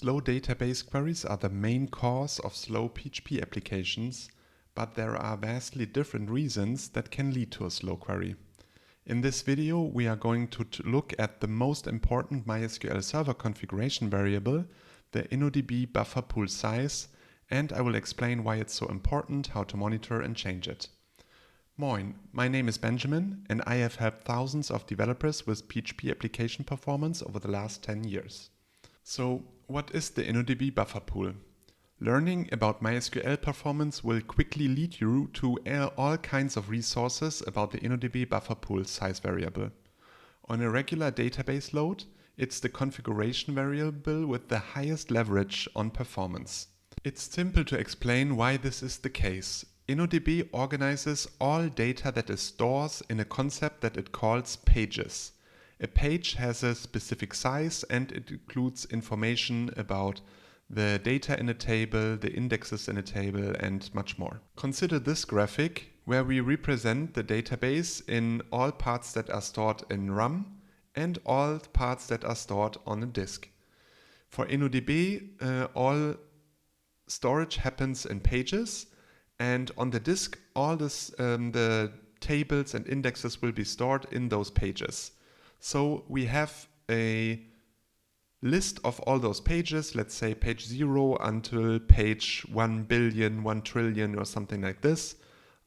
Slow database queries are the main cause of slow PHP applications, but there are vastly different reasons that can lead to a slow query. In this video, we are going to look at the most important MySQL server configuration variable, the InnoDB Buffer Pool size, and I will explain why it's so important, how to monitor and change it. Moin, my name is Benjamin, and I have helped thousands of developers with PHP application performance over the last 10 years. So, what is the InnoDB Buffer Pool? Learning about MySQL performance will quickly lead you to all kinds of resources about the InnoDB Buffer Pool size variable. On a regular database load, it's the configuration variable with the highest leverage on performance. It's simple to explain why this is the case. InnoDB organizes all data that it stores in a concept that it calls pages. A page has a specific size and it includes information about the data in a table, the indexes in a table, and much more. Consider this graphic where we represent the database in all parts that are stored in RAM and all parts that are stored on a disk. For InnoDB, all storage happens in pages, and on the disk, all the tables and indexes will be stored in those pages. So we have a list of all those pages, let's say page 0 until page 1 billion, 1 trillion or something like this,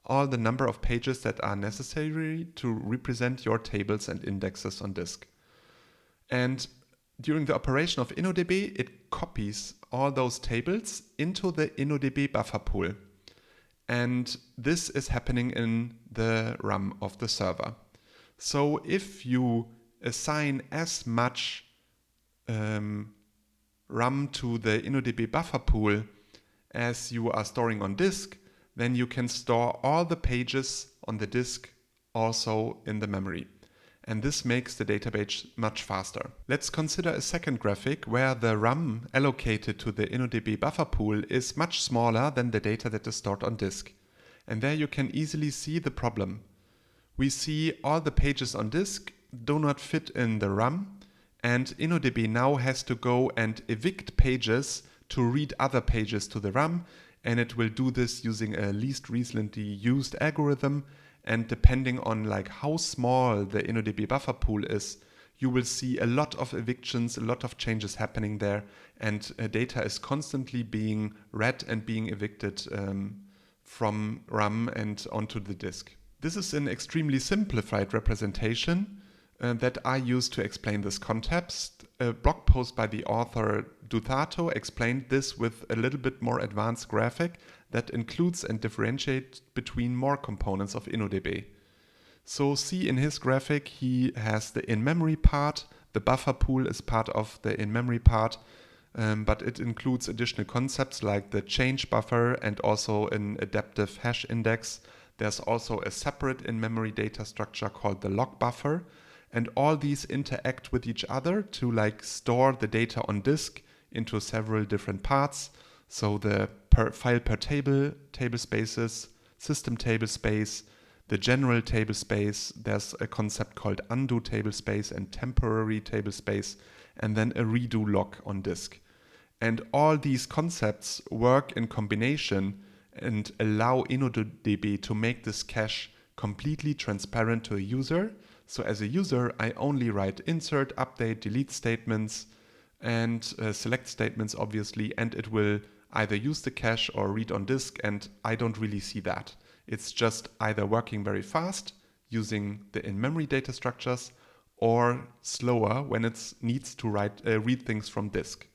all the number of pages that are necessary to represent your tables and indexes on disk. And during the operation of InnoDB, it copies all those tables into the InnoDB buffer pool. And this is happening in the RAM of the server. So if you assign as much RAM to the InnoDB buffer pool as you are storing on disk, then you can store all the pages on the disk also in the memory. And this makes the database much faster. Let's consider a second graphic where the RAM allocated to the InnoDB buffer pool is much smaller than the data that is stored on disk. And there you can easily see the problem. We see all the pages on disk do not fit in the RAM, and InnoDB now has to go and evict pages to read other pages to the RAM, and it will do this using a least recently used algorithm. And depending on how small the InnoDB buffer pool is, you will see a lot of evictions, a lot of changes happening there, and data is constantly being read and being evicted from RAM and onto the disk. This is an extremely simplified representation that I use to explain this context. A blog post by the author Dutato explained this with a little bit more advanced graphic that includes and differentiates between more components of InnoDB. So see in his graphic, he has the in-memory part, the buffer pool is part of the in-memory part, but it includes additional concepts like the change buffer and also an adaptive hash index. There's also a separate in-memory data structure called the log buffer, and all these interact with each other to store the data on disk into several different parts. So the file per table spaces, system table space, the general table space, there's a concept called undo table space and temporary table space, and then a redo log on disk. And all these concepts work in combination and allow InnoDB to make this cache completely transparent to a user. So as a user, I only write insert, update, delete statements, and select statements, obviously, and it will either use the cache or read on disk, and I don't really see that. It's just either working very fast using the in-memory data structures or slower when it needs to read things from disk.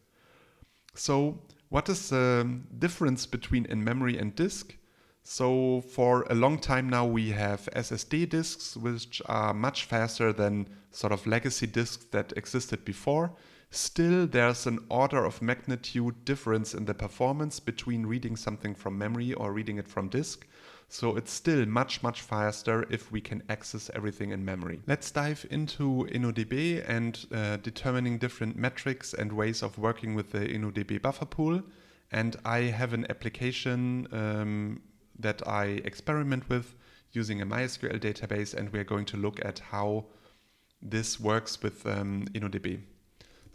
So what is the difference between in-memory and disk? So for a long time now we have SSD disks, which are much faster than sort of legacy disks that existed before. Still, there's an order of magnitude difference in the performance between reading something from memory or reading it from disk. So it's still much faster if we can access everything in memory. Let's dive into InnoDB and determining different metrics and ways of working with the InnoDB buffer pool. And I have an application that I experiment with using a MySQL database, and we're going to look at how this works with InnoDB.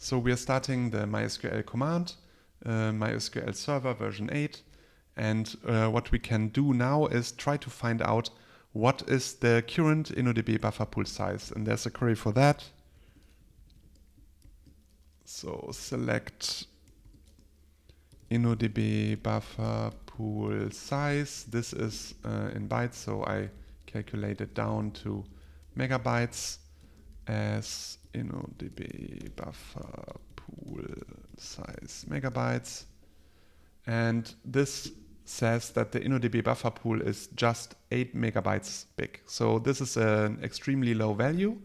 So we are starting the MySQL command, MySQL Server version 8. And what we can do now is try to find out what is the current InnoDB buffer pool size. And there's a query for that. So select InnoDB buffer pool size. This is in bytes, so I calculate it down to megabytes as InnoDB buffer pool size megabytes. And this says that the InnoDB buffer pool is just 8 megabytes big. So this is an extremely low value,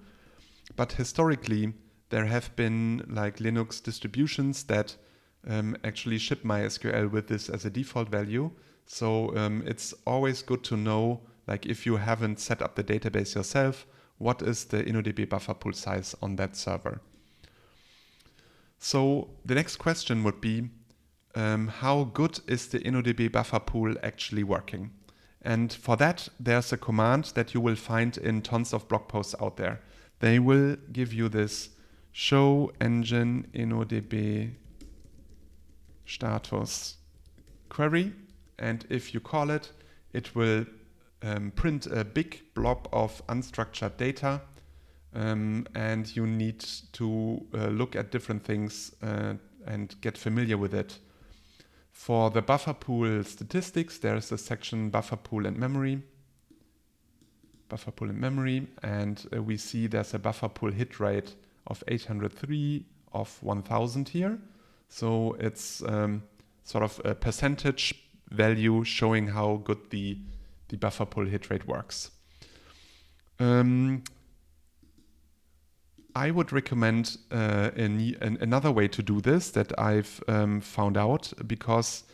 but historically there have been like Linux distributions that actually ship MySQL with this as a default value. So it's always good to know, like if you haven't set up the database yourself, what is the InnoDB buffer pool size on that server. So the next question would be, how good is the InnoDB buffer pool actually working? And for that, there's a command that you will find in tons of blog posts out there. They will give you this show engine InnoDB status query. And if you call it, it will print a big blob of unstructured data. And you need to look at different things and get familiar with it. For the buffer pool statistics, there is a section buffer pool and memory. Buffer pool and memory, and we see there's a buffer pool hit rate of 803 of 1000 here. So it's sort of a percentage value showing how good the buffer pool hit rate works. I would recommend another way to do this that I've found out, because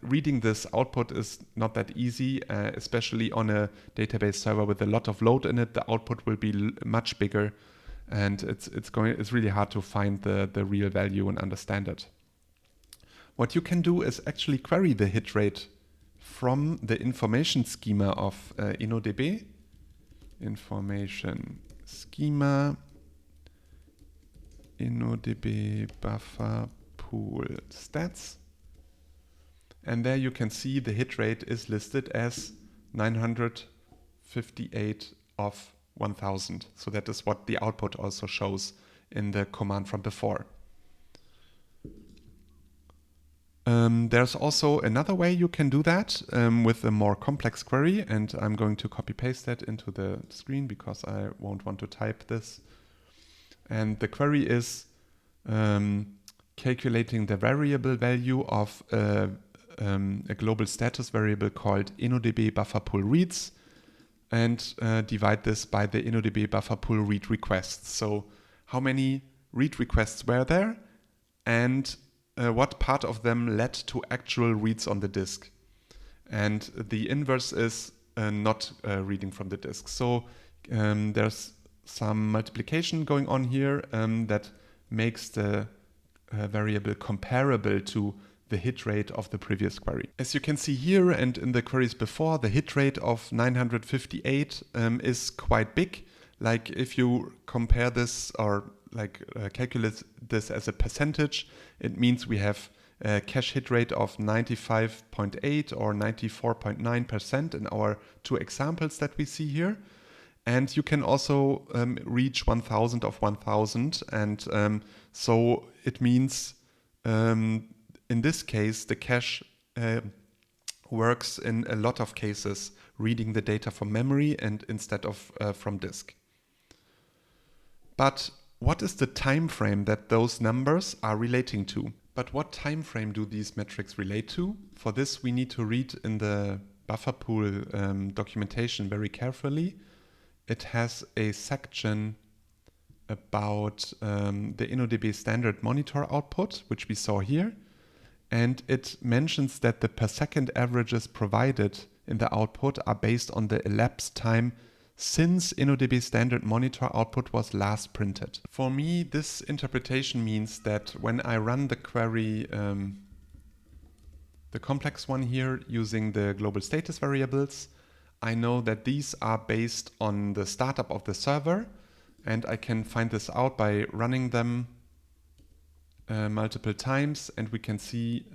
reading this output is not that easy, especially on a database server with a lot of load in it. The output will be much bigger, and it's really hard to find the real value and understand it. What you can do is actually query the hit rate from the information schema of InnoDB. Information schema InnoDB buffer pool stats. And there you can see the hit rate is listed as 958 of 1000. So that is what the output also shows in the command from before. There's also another way you can do that with a more complex query, and I'm going to copy paste that into the screen because I won't want to type this. And the query is calculating the variable value of a global status variable called InnoDB buffer pool reads, and divide this by the InnoDB buffer pool read requests. So how many read requests were there, and what part of them led to actual reads on the disk. And the inverse is not reading from the disk. So there's some multiplication going on here that makes the variable comparable to the hit rate of the previous query. As you can see here and in the queries before, the hit rate of 958 is quite big. Like if you compare this or calculate this as a percentage, it means we have a cache hit rate of 95.8 or 94.9% in our two examples that we see here. And you can also reach 1000 of 1000. And so it means in this case, the cache works in a lot of cases reading the data from memory and instead of from disk. But what is the time frame that those numbers are relating to? But what time frame do these metrics relate to? For this, we need to read in the buffer pool documentation very carefully. It has a section about the InnoDB standard monitor output, which we saw here. And it mentions that the per second averages provided in the output are based on the elapsed time since InnoDB standard monitor output was last printed. For me, this interpretation means that when I run the query, the complex one here using the global status variables, I know that these are based on the startup of the server, and I can find this out by running them multiple times, and we can see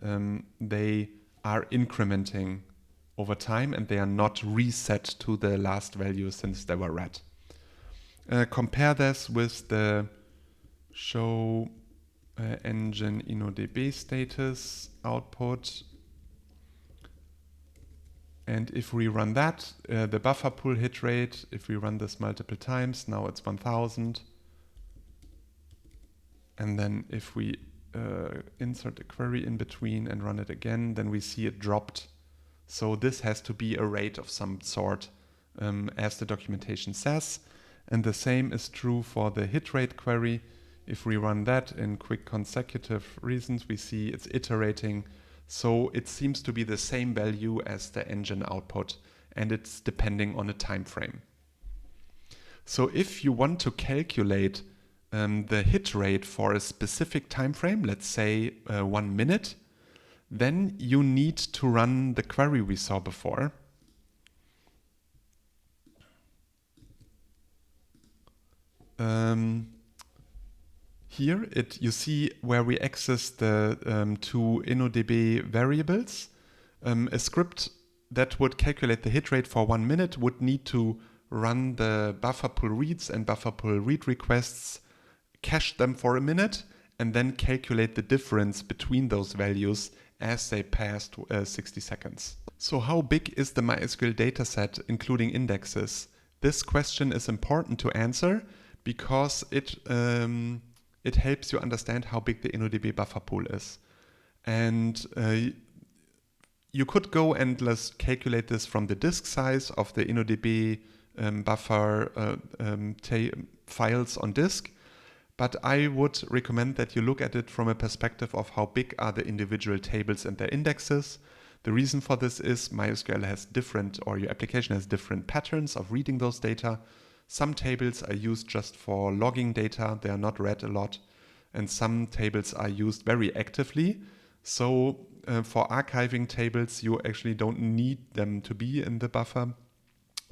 they are incrementing over time and they are not reset to the last value since they were read. Compare this with the show engine InnoDB status output. And if we run that, the buffer pool hit rate, if we run this multiple times, now it's 1000. And then if we insert a query in between and run it again, then we see it dropped. So this has to be a rate of some sort, as the documentation says. And the same is true for the hit rate query. If we run that in quick consecutive reasons, we see it's iterating. So it seems to be the same value as the engine output, and it's depending on a time frame. So if you want to calculate the hit rate for a specific time frame, let's say 1 minute, then you need to run the query we saw before. Here you see where we access the two InnoDB variables. A script that would calculate the hit rate for 1 minute would need to run the buffer pool reads and buffer pool read requests, cache them for a minute, and then calculate the difference between those values as they pass 60 seconds. So how big is the MySQL dataset including indexes? This question is important to answer because it helps you understand how big the InnoDB buffer pool is. And you could go and let's calculate this from the disk size of the InnoDB buffer files on disk. But I would recommend that you look at it from a perspective of how big are the individual tables and their indexes. The reason for this is MySQL has different, or your application has different patterns of reading those data. Some tables are used just for logging data, they are not read a lot. And some tables are used very actively. So for archiving tables, you actually don't need them to be in the buffer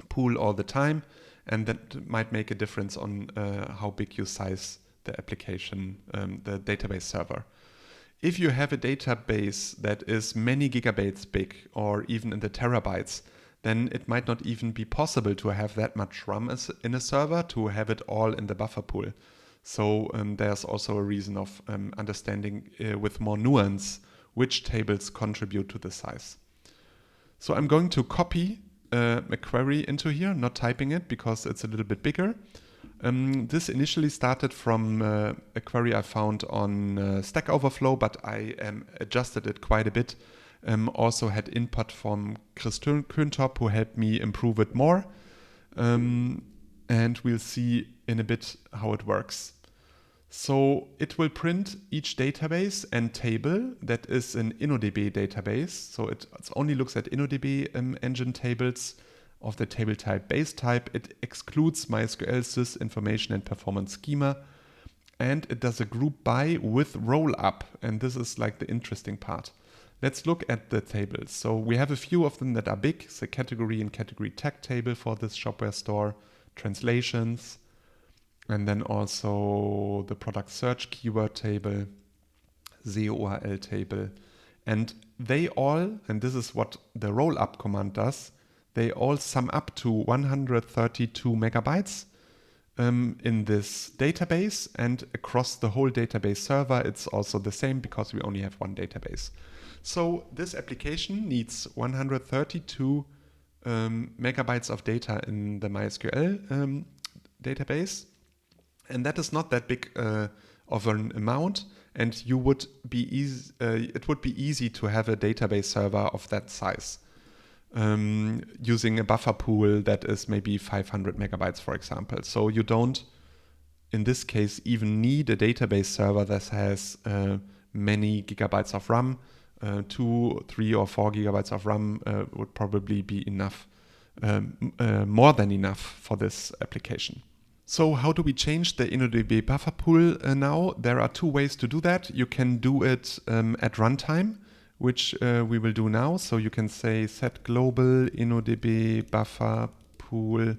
pool all the time. And that might make a difference on how big you size the application, the database server. If you have a database that is many gigabytes big or even in the terabytes, then it might not even be possible to have that much RAM in a server to have it all in the buffer pool. So there's also a reason of understanding with more nuance which tables contribute to the size. So I'm going to copy a query into here, not typing it because it's a little bit bigger. This initially started from a query I found on Stack Overflow, but I adjusted it quite a bit. Also had input from Chris Küntop, who helped me improve it more. And we'll see in a bit how it works. So it will print each database and table that is an InnoDB database. So it only looks at InnoDB engine tables of the table type base type. It excludes MySQL sys information and performance schema. And it does a group by with roll up. And this is like the interesting part. Let's look at the tables. So we have a few of them that are big. The category and category tag table for this shopware store, translations, and then also the product search keyword table, the URL table. And they all, and this is what the roll up command does, they all sum up to 132 megabytes in this database, and across the whole database server it's also the same because we only have one database. So this application needs 132 megabytes of data in the MySQL database, and that is not that big of an amount, and it would be easy to have a database server of that size. Using a buffer pool that is maybe 500 megabytes, for example. So you don't, in this case, even need a database server that has many gigabytes of RAM. 2, 3, or 4 gigabytes of RAM would probably be enough, more than enough for this application. So how do we change the InnoDB buffer pool now? There are two ways to do that. You can do it at runtime, which we will do now. So you can say set global InnoDB buffer pool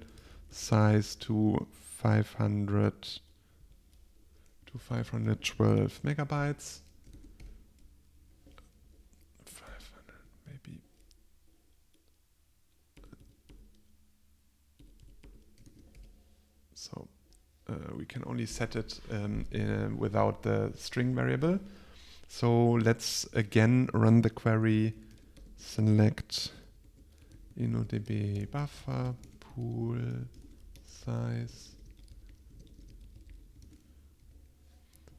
size to 500 to 512 megabytes. 500 maybe. So we can only set it without the string variable. So let's again run the query, select InnoDB Buffer Pool size.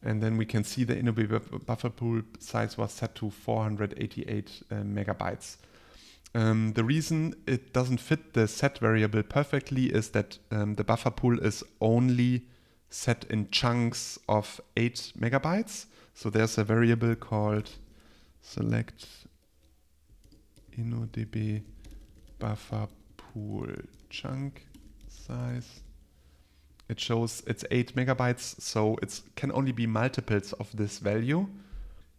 And then we can see the InnoDB Buffer Pool size was set to 488 megabytes. The reason it doesn't fit the set variable perfectly is that the buffer pool is only set in chunks of 8 megabytes. So there's a variable called select InnoDB Buffer Pool chunk size. It shows it's 8 megabytes, so it can only be multiples of this value.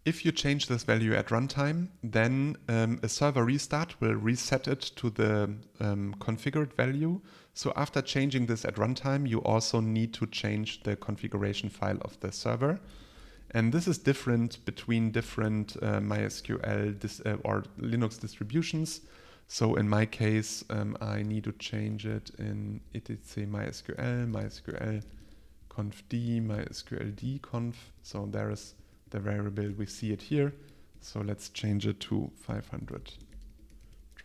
If you change this value at runtime, then a server restart will reset it to the configured value. So after changing this at runtime, you also need to change the configuration file of the server. And this is different between different MySQL or Linux distributions. So in my case, I need to change it in etc MySQL, MySQL conf-d, MySQL d-conf. So there is the variable, we see it here. So let's change it to 500.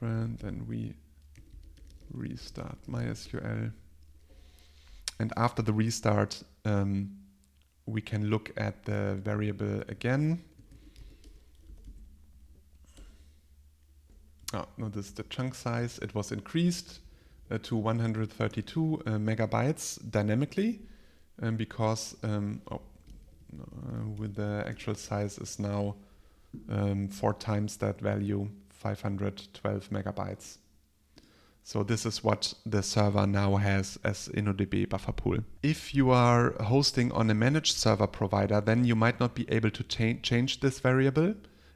Then we restart MySQL. And after the restart, we can look at the variable again. Oh, no, this is the chunk size. It was increased to 132 megabytes dynamically because with the actual size is now 4 times that value, 512 megabytes. So this is what the server now has as InnoDB Buffer Pool. If you are hosting on a managed server provider, then you might not be able to change this variable,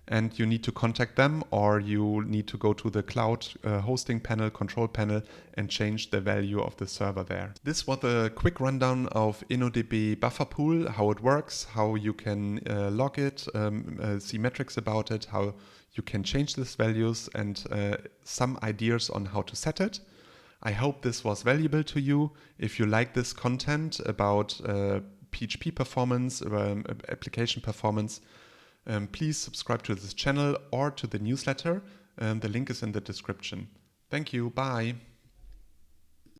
and you need to contact them, or you need to go to the cloud hosting panel, control panel, and change the value of the server there. This was a quick rundown of InnoDB Buffer Pool, how it works, how you can log it, see metrics about it, how you can change these values, and some ideas on how to set it. I hope this was valuable to you. If you like this content about PHP performance, application performance, please subscribe to this channel or to the newsletter. The link is in the description. Thank you. Bye.